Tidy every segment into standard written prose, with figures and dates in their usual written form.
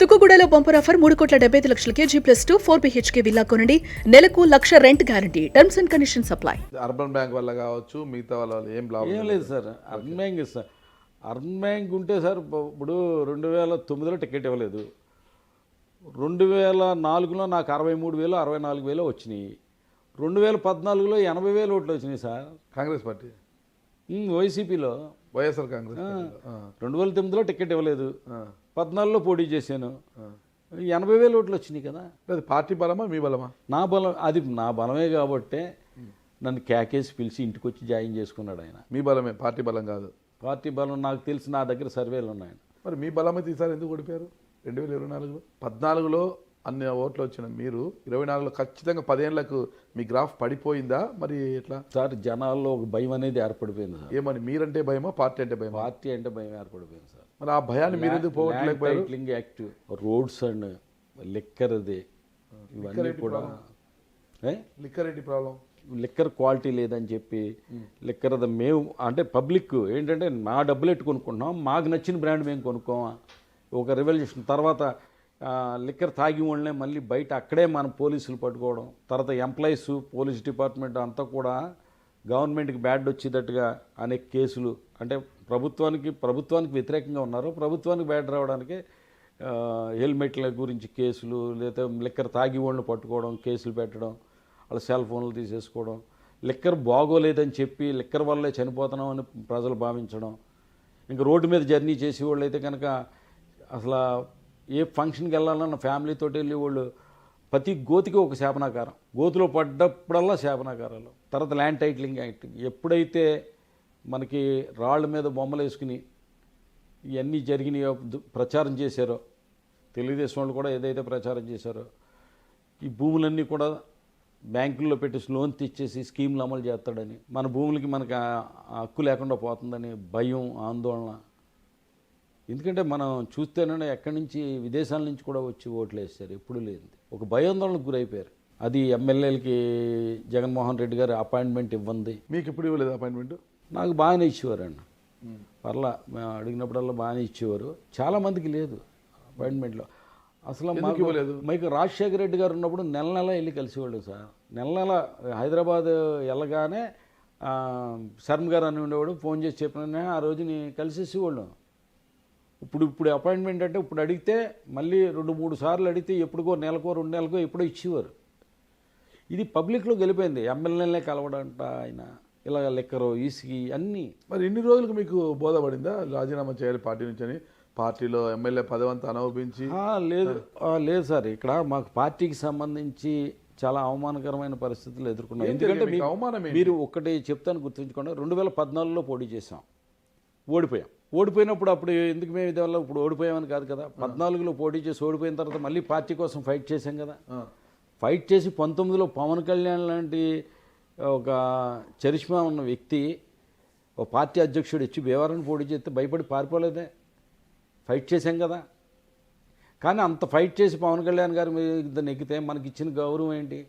తుక్కుగూడలో bumper offer 3,75,00,000 G+2 4 BHK villa కొనండి. నెలకు 1,00,000 rent guarantee. Terms and conditions apply. Urban bank వల్ల కావచ్చు, మిగతా వాళ్ళ వల్ల ఏం లేదు sir. Urban bank sir, urban bank ఉంటే సార్ ఇప్పుడు 2009లో టికెట్ ఇవ్వలేదు. 2004లో నాకు 63,000 64,000 వచ్చినాయి. 2014లో 80,000 ఓట్లు వచ్చినాయి సార్. కాంగ్రెస్ పార్టీ వైసీపీలో వైఎస్ఆర్ కాంగ్రెస్ 2009లో టికెట్ ఇవ్వలేదు. 14లో పోటీ చేశాను. 80,000 ఓట్లు వచ్చినాయి కదా. అది పార్టీ బలమా మీ బలమా? నా బలం, అది నా బలమే కాబట్టే నన్ను కేకేసి పిలిచి ఇంటికి వచ్చి జాయిన్ చేసుకున్నాడు ఆయన. మీ బలమే, పార్టీ బలం కాదు. పార్టీ బలం నాకు తెలిసి నా దగ్గర సర్వేలు ఉన్నాయి. మరి మీ బలమైతే ఈసారి ఎందుకు ఓడిపోయారు? 2024లో 14లో అన్ని ఓట్లు వచ్చిన మీరు 24లో ఖచ్చితంగా 10 ఏళ్లకు మీ గ్రాఫ్ పడిపోయిందా? మరి ఎట్లా సార్, జనాల్లో ఒక భయం అనేది ఏర్పడిపోయింది సార్. ఏమని, మీరంటే భయమా పార్టీ అంటే భయమా? పార్టీ అంటే భయం ఏర్పడిపోయింది సార్. మరి ఆ భయాన్ని మీరు ఎందుకు పోగొట్టలేకపోయారు? Titling act, roads and liquor, అది ఇవన్నీ కూడా లిక్కర్ ఏంటి ప్రాబ్లం? లిక్కర్ క్వాలిటీ లేదని చెప్పి లిక్కర్ మేము అంటే పబ్లిక్ ఏంటంటే మా డబ్బులు ఎట్టు కొనుక్కుంటున్నాం, మాకు నచ్చిన బ్రాండ్ మేము కొనుక్కోమా. ఒక రెవల్యూషన్ తర్వాత లిక్కర్ తాగి వాళ్ళనే మళ్ళీ బయట అక్కడే మన పోలీసులు పట్టుకోవడం, తర్వాత ఎంప్లాయీస్, పోలీస్ డిపార్ట్మెంట్ అంతా కూడా గవర్నమెంట్కి బ్యాడ్ వచ్చేటట్టుగా అనేక కేసులు, అంటే ప్రభుత్వానికి వ్యతిరేకంగా ఉన్నారు, ప్రభుత్వానికి బ్యాడ్ రావడానికి హెల్మెట్ల గురించి కేసులు, లేదా లిక్కర్ తాగి వాళ్ళని పట్టుకోవడం, కేసులు పెట్టడం, వాళ్ళ సెల్ ఫోన్లు తీసేసుకోవడం, లిక్కర్ బాగోలేదని చెప్పి లిక్కర్ వల్లే చనిపోతున్నామని ప్రజలు భావించడం. ఇంకా రోడ్డు మీద జర్నీ చేసేవాళ్ళు అయితే కనుక అసలు ఏ ఫంక్షన్కి వెళ్ళాలన్న ఫ్యామిలీతో వెళ్ళి వాళ్ళు ప్రతి గోతికి ఒక శాపనాకారం, గోతులో పడ్డప్పుడల్లా శాపనాకారాలు. తర్వాత ల్యాండ్ టైటిలింగ్ యాక్ట్ ఎప్పుడైతే మనకి రాళ్ళ మీద బొమ్మలు వేసుకుని ఇవన్నీ జరిగినాయో, ప్రచారం చేశారో, తెలుగుదేశం వాళ్ళు కూడా ఏదైతే ప్రచారం చేశారో, ఈ భూములన్నీ కూడా బ్యాంకుల్లో పెట్టి లోన్ తెచ్చేసి స్కీములు అమలు చేస్తాడని, మన భూములకి మనకు హక్కు లేకుండా పోతుందని భయం, ఆందోళన. ఎందుకంటే మనం చూస్తేనే ఎక్కడి నుంచి విదేశాల నుంచి కూడా వచ్చి ఓట్లు వేస్తారు, ఎప్పుడు లేదు. ఒక భయాందోళనకు గురైపోయారు. అది ఎమ్మెల్యేలకి జగన్మోహన్ రెడ్డి గారు అపాయింట్మెంట్ ఇవ్వండి. మీకు ఎప్పుడు ఇవ్వలేదు అపాయింట్మెంట్? నాకు బాగానే ఇచ్చేవారు అండి, పర్లా మేము అడిగినప్పుడల్లా బాగానే ఇచ్చేవారు. చాలామందికి లేదు అపాయింట్మెంట్లో. అసలు మీకు రాజశేఖర రెడ్డి గారు ఉన్నప్పుడు నెల వెళ్ళి కలిసేవాళ్ళు సార్. నెల హైదరాబాద్ వెళ్ళగానే శర్మ గారు అని ఉండేవాడు, ఫోన్ చేసి చెప్పిన ఆ రోజుని కలిసేసేవాళ్ళు. ఇప్పుడు అపాయింట్మెంట్ అంటే ఇప్పుడు అడిగితే మళ్ళీ 2-3 సార్లు అడిగితే ఎప్పుడుకో నెలకో 2 నెలలకో ఎప్పుడో ఇచ్చేవారు. ఇది పబ్లిక్లో గెలిపోయింది. ఎమ్మెల్యేలనే కలవడంట ఆయన, ఇలా లెక్కరు ఈసికి అన్నీ. మరి ఇన్ని రోజులకు మీకు బోధపడిందా రాజీనామా చేయాలి పార్టీ నుంచి అని? పార్టీలో ఎమ్మెల్యే పదవంతా అనుభవించి లేదు సార్, ఇక్కడ మాకు పార్టీకి సంబంధించి చాలా అవమానకరమైన పరిస్థితులు ఎదుర్కొన్నాం. ఎందుకంటే మీరు ఒక్కటి చెప్తాను గుర్తుంచుకోండి, 2014లో పోటీ చేసాం, ఓడిపోయినప్పుడు అప్పుడు ఎందుకు మేము ఇదే వల్ల ఇప్పుడు ఓడిపోయామని కాదు కదా. 14లో పోటీ చేసి ఓడిపోయిన తర్వాత మళ్ళీ పార్టీ కోసం ఫైట్ చేశాం కదా. ఫైట్ చేసి 19లో పవన్ కళ్యాణ్ లాంటి ఒక చరిష్మా ఉన్న వ్యక్తి, ఒక పార్టీ అధ్యక్షుడు ఇచ్చి భీమవరం పోటీ చేస్తే భయపడి పారిపోలేదే, ఫైట్ చేశాం కదా. కానీ అంత ఫైట్ చేసి పవన్ కళ్యాణ్ గారి మీద నెగ్గితే మనకి ఇచ్చిన గౌరవం ఏంటి?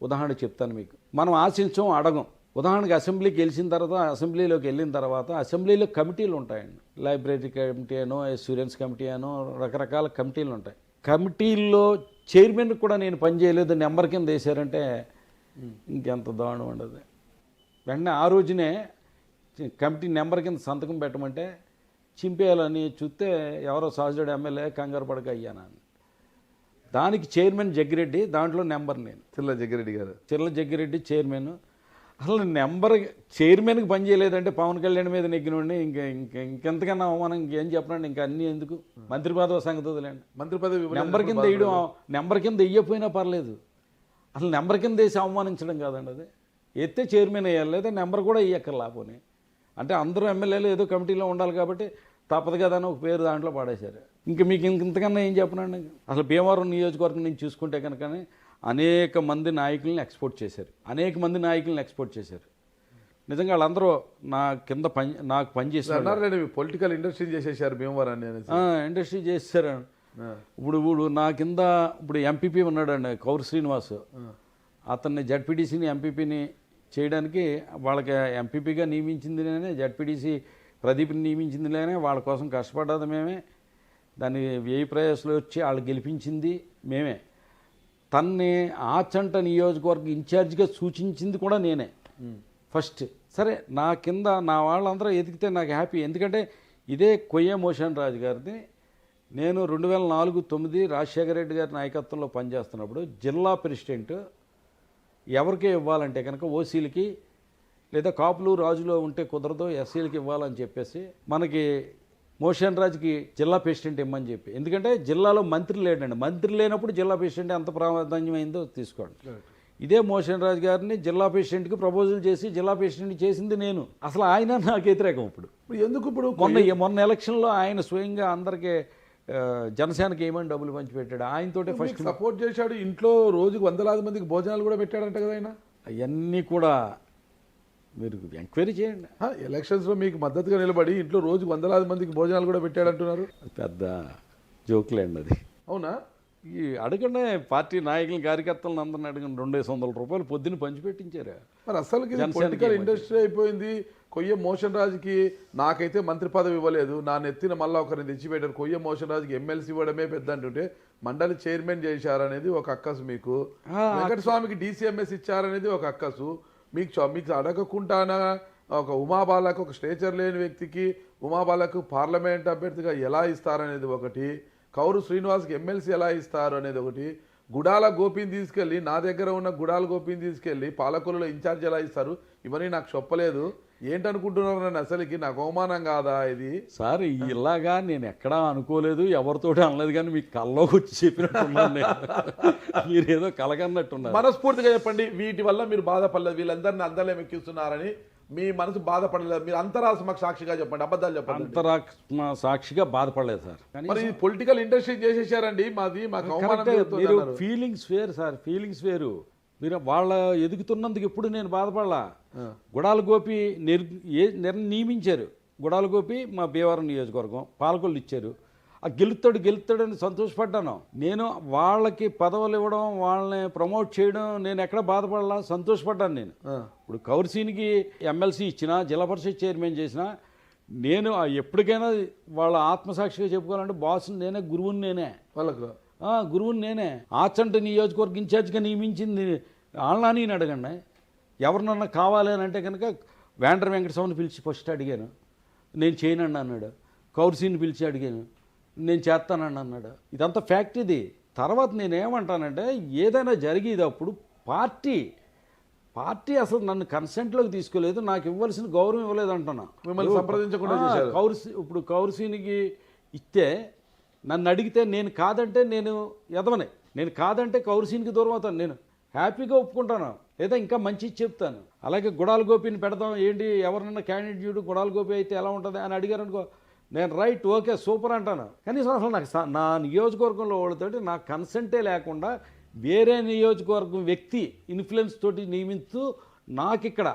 ఉదాహరణ చెప్తాను మీకు. మనం ఆశించం, అడగం. ఉదాహరణకి అసెంబ్లీకి అసెంబ్లీలోకి వెళ్ళిన తర్వాత అసెంబ్లీలో కమిటీలు ఉంటాయండి. లైబ్రరీ కమిటీ అనో, ఎస్యూరెన్స్ కమిటీ అనో, రకరకాల కమిటీలు ఉంటాయి. కమిటీల్లో చైర్మన్ కూడా నేను పనిచేయలేదు, నెంబర్ కింద వేశారంటే ఇంకెంత దారుణం ఉండదు. వెంటనే ఆ రోజునే కమిటీ నెంబర్ కింద సంతకం పెట్టమంటే చింపేయాలని చూస్తే ఎవరో సహజుడు ఎమ్మెల్యే కంగారు పడక అయ్యాను. దానికి చైర్మన్ జగ్గిరెడ్డి, దాంట్లో నెంబర్ నేను. చిర్ల జగ్గిరెడ్డి చైర్మన్. అసలు నెంబర్ చైర్మన్కి పని చేయలేదంటే పవన్ కళ్యాణ్ మీద నెగ్గినండి. ఇంకెంతకన్నా అవమానం ఇంకేం చెప్పనండి. ఇంకా అన్నీ ఎందుకు, మంత్రి పదవి సంగతి వదిలేండి. మంత్రి పదవి నెంబర్ కింద వెయ్యపోయినా పర్లేదు, అసలు నెంబర్ కింద వేసి అవమానించడం కాదండి అది. ఎత్తే చైర్మన్ వేయాలి, లేదా నెంబర్ కూడా వేయక్కర్లాపోని. అంటే అందరూ ఎమ్మెల్యేలు ఏదో కమిటీలో ఉండాలి కాబట్టి తప్పదు కదా అని ఒక పేరు దాంట్లో పాడేశారు. ఇంకా మీకు ఇంతకన్నా ఏం చెప్పనండి. అసలు భీమవరం నియోజకవర్గం నుంచి చూసుకుంటే కనుక అనేక మంది నాయకులను ఎక్స్పోర్ట్ చేశారు. నిజంగా వాళ్ళందరూ నా కింద నాకు పనిచేశారు. పొలిటికల్ ఇండస్ట్రీ చేసేసారు భీమవరాన్ని, ఇండస్ట్రీ చేశారు. ఇప్పుడు నా కింద ఇప్పుడు ఎంపీపీ ఉన్నాడండి కౌర్ శ్రీనివాస్, అతన్ని జడ్పీటీసీని ఎంపీపీని చేయడానికి వాళ్ళకి ఎంపీపీగా నియమించిందిలేనే, జడ్పీటీసీ ప్రదీప్ని నియమించిందిలేనే, వాళ్ళ కోసం కష్టపడ్డది మేమే. దాన్ని వ్యయ ప్రయాసలు వచ్చి వాళ్ళు గెలిపించింది మేమే. తన్ని ఆచంట నియోజకవర్గ ఇన్ఛార్జిగా సూచించింది కూడా నేనే ఫస్ట్. సరే, నా కింద నా వాళ్ళందరూ ఎదిగితే నాకు హ్యాపీ. ఎందుకంటే ఇదే కొయ్య మోషన్ రాజు గారిని నేను 2004-09 రాజశేఖర రెడ్డి గారి నాయకత్వంలో పనిచేస్తున్నప్పుడు జిల్లా ప్రెసిడెంట్ ఎవరికే ఇవ్వాలంటే కనుక ఓసీలకి లేదా కాపులు రాజులో ఉంటే కుదరదు, ఎస్సీలకి ఇవ్వాలని చెప్పేసి మనకి మోషన్ రాజుకి జిల్లా ప్రెసిడెంట్ ఇమ్మని చెప్పి. ఎందుకంటే జిల్లాలో మంత్రి లేడండి, మంత్రి లేనప్పుడు జిల్లా ప్రెసిడెంట్ ఎంత ప్రాధాన్యమైందో తీసుకోండి. ఇదే మోషన్ రాజు గారిని జిల్లా ప్రెసిడెంట్కి ప్రపోజల్ చేసి జిల్లా ప్రెసిడెంట్ చేసింది నేను. అసలు ఆయన నాకు వ్యతిరేకం. ఇప్పుడు ఎందుకు ఇప్పుడు మొన్న ఎలక్షన్లో ఆయన స్వయంగా అందరికీ జనసేనకి ఏమని డబ్బులు పంచిపెట్టాడు, ఆయనతోటే ఫస్ట్ సపోర్ట్ చేశాడు. ఇంట్లో రోజుకు 100,000 మందికి భోజనాలు కూడా పెట్టాడంట కదా ఆయన. అవన్నీ కూడా మీరు ఎంక్వైరీ చేయండి. ఎలక్షన్స్లో మీకు మద్దతుగా నిలబడి ఇంట్లో రోజుకు 100,000 మందికి భోజనాలు కూడా పెట్టాడంటున్నారు. పెద్ద జోకులేండి అది. అవునా? ఈ అడగండి పార్టీ నాయకులు కార్యకర్తలను అందరిని అడగండి. 200 రూపాయలు పొద్దున్న పంచిపెట్టించారు. మరి అసలు పొలిటికల్ ఇండస్ట్రీ అయిపోయింది. కొయ్య మోషన్ రాజుకి నాకైతే మంత్రి పదవి ఇవ్వలేదు, నా నెత్తిన మళ్ళీ ఒకరిని తెచ్చిపెట్టారు. కొయ్య మోషన్ రాజుకి ఎమ్మెల్సీ ఇవ్వడమే పెద్ద అంటుంటే మండలి చైర్మన్ చేశారనేది ఒక అక్కసు, మీకు వెంకటస్వామికి DCMS ఇచ్చారనేది ఒక అక్కసు, మీకు అడగకుండానా ఒక ఉమాబాలకు, ఒక స్టేచర్ లేని వ్యక్తికి ఉమాబాలకు పార్లమెంట్ అభ్యర్థిగా ఎలా ఇస్తారనేది ఒకటి, కౌరు శ్రీనివాస్కి ఎమ్మెల్సీ ఎలా ఇస్తారు అనేది ఒకటి, గుడాల గోపిని తీసుకెళ్ళి నా దగ్గర ఉన్న గుడాల గోపిని తీసుకెళ్ళి పాలకొల్లులో ఇన్ఛార్జ్ ఎలా ఇస్తారు, ఇవన్నీ నాకు చెప్పలేదు. ఏంటనుకుంటున్నారు నన్ను? అసలుకి నాకు అవమానం కాదా ఇది? సార్ ఇలాగా నేను ఎక్కడా అనుకోలేదు, ఎవరితోటి అనలేదు, కానీ మీకు కల్లోకి వచ్చి చెప్పినట్టున్నాను. మీరు ఏదో కలగన్నట్టున్నారు. మనస్ఫూర్తిగా చెప్పండి, వీటి వల్ల మీరు బాధపడలేదు, వీళ్ళందరినీ అందరిలో ఎక్కిస్తున్నారని మీ మనసు బాధపడలేదు? మీరు అంతరాత్మ సాక్షిగా చెప్పండి, అబద్ధాలు చెప్పండి. అంతరాత్మ సాక్షిగా బాధపడలేదు సార్. మరి పొలిటికల్ ఇండస్ట్రీ చేసేసారండి. మాకు అవమానం. ఫీలింగ్స్ వేరు సార్, ఫీలింగ్స్ వేరు. మీరు వాళ్ళ ఎదుగుతున్నందుకు ఎప్పుడు నేను బాధపడలా. గుడాల గోపి నియమించారు. గుడాల గోపి మా భీమవరం నియోజకవర్గం పాలకొల్లు ఇచ్చారు. ఆ గెలుస్తాడని సంతోషపడ్డాను. నేను వాళ్ళకి పదవులు ఇవ్వడం, వాళ్ళని ప్రమోట్ చేయడం నేను ఎక్కడ బాధపడలా, సంతోషపడ్డాను. నేను ఇప్పుడు కౌర్సీనికి ఎమ్మెల్సీ ఇచ్చినా, జిల్లా పరిషత్ చైర్మన్ చేసినా నేను ఎప్పటికైనా వాళ్ళ ఆత్మసాక్షిగా చెప్పుకోవాలంటే బాసుని నేనే, గురువుని నేనే, వాళ్ళకు గురువుని నేనే. ఆచంట నియోజకవర్గ ఇన్ఛార్జిగా నియమించింది వాళ్ళని అడగండి. ఎవరినన్నా కావాలి అని అంటే కనుక వేండ్ర వెంకటస్వామిని పిలిచి ఫస్ట్ అడిగాను, నేను చేయనండి అన్నాడు. కౌర్సీని పిలిచి అడిగాను, నేను చేస్తానండి అన్నాడు. ఇదంతా ఫ్యాక్ట్. ఇది తర్వాత నేనేమంటానంటే ఏదైనా జరిగేటప్పుడు పార్టీ అసలు నన్ను కన్సెంట్లోకి తీసుకోలేదు, నాకు ఇవ్వాల్సిన గౌరవం ఇవ్వలేదు అంటున్నా. మిమ్మల్ని సంప్రదించకుండా ఇప్పుడు కౌర్సీనికి ఇస్తే నన్ను అడిగితే నేను కాదంటే నేను ఎదవనే, నేను కాదంటే కౌర్సీనికి దూరం అవుతాను. నేను హ్యాపీగా ఒప్పుకుంటాను, లేదా ఇంకా మంచి చెప్తాను. అలాగే గుడాల గోపిని పెడతాం ఏంటి, ఎవరినన్నా క్యాండిడేట్ చూడు గుడాల గోపి అయితే ఎలా ఉంటుంది అని అడిగారు అనుకో, నేను రైట్ ఓకే సూపర్ అంటాను. కనీసం అసలు నాకు నా నియోజకవర్గంలో వాళ్ళతోటి నాకు కన్సెంటే లేకుండా వేరే నియోజకవర్గం వ్యక్తి ఇన్ఫ్లుయెన్స్ తోటి నియమిస్తూ నాకు ఇక్కడ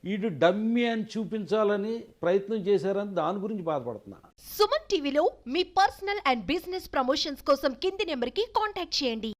ఈడు డమ్మీ అని చూపించాలని ప్రయత్నం చేశారని దాని గురించి బాధపడుతున్నా. సుమన్ టీవీలో మీ పర్సనల్ అండ్ బిజినెస్ ప్రమోషన్స్ కోసం కింది నెంబర్కి కాంటాక్ట్ చేయండి.